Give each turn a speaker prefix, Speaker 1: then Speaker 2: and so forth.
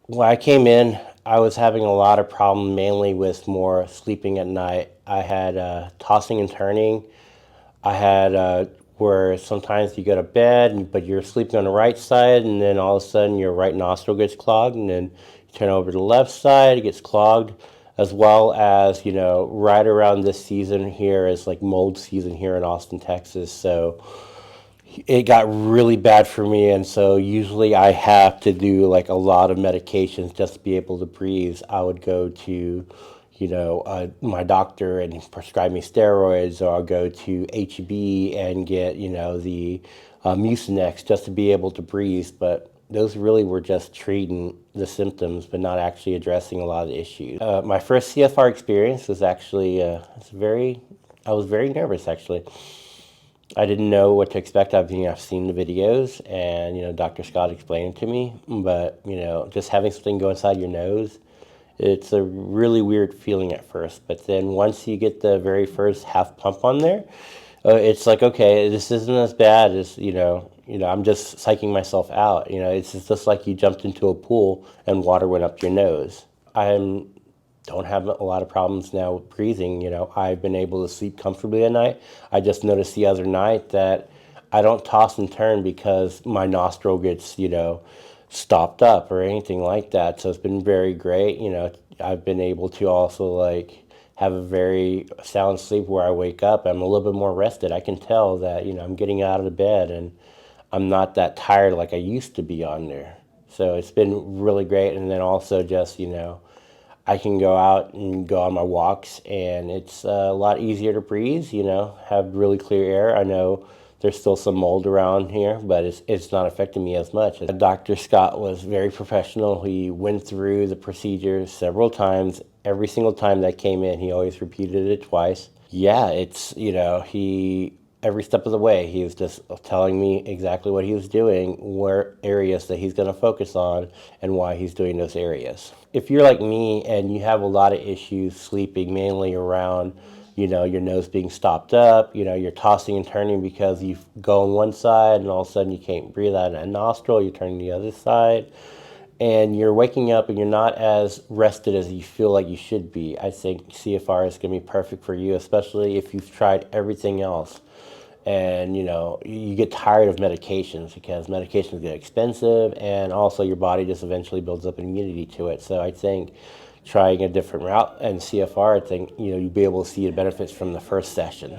Speaker 1: When I came in, I was having a lot of problem mainly with more sleeping at night. I had tossing and turning. I had where sometimes you go to bed, but you're sleeping on the right side, and then all of a sudden your right nostril gets clogged, and then you turn over to the left side, it gets clogged, as well as, right around this season here is like mold season here in Austin, Texas. So it got really bad for me, and so usually I have to do like a lot of medications just to be able to breathe. I would go to, my doctor and prescribe me steroids, or I'll go to HEB and get, the Mucinex just to be able to breathe. But those really were just treating the symptoms, but not actually addressing a lot of the issues. My first CFR experience was actually I was very nervous actually. I didn't know what to expect. I've seen the videos, and Dr. Scott explained it to me. But just having something go inside your nose, it's a really weird feeling at first. But then once you get the very first half pump on there, it's like, okay, this isn't as bad as I'm just psyching myself out. It's just like you jumped into a pool and water went up your nose. I'm don't have a lot of problems now with breathing. I've been able to sleep comfortably at night. I just noticed the other night that I don't toss and turn because my nostril gets, stopped up or anything like that. So it's been very great. I've been able to also like have a very sound sleep where I wake up. I'm a little bit more rested. I can tell that, I'm getting out of the bed and I'm not that tired like I used to be on there. So it's been really great. And then also just, I can go out and go on my walks, and it's a lot easier to breathe, have really clear air. I know there's still some mold around here, but it's not affecting me as much. Dr. Scott was very professional. He went through the procedure several times. Every single time that came in, he always repeated it twice. Yeah, he every step of the way, he was just telling me exactly what he was doing, where areas that he's going to focus on, and why he's doing those areas. If you're like me and you have a lot of issues sleeping, mainly around, your nose being stopped up, you're tossing and turning because you go on one side and all of a sudden you can't breathe out of a nostril, you're turning the other side, and you're waking up and you're not as rested as you feel like you should be, I think CFR is going to be perfect for you, especially if you've tried everything else. And you get tired of medications because medications get expensive, and also your body just eventually builds up immunity to it. So I think trying a different route and CFR, I think you'll be able to see the benefits from the first session.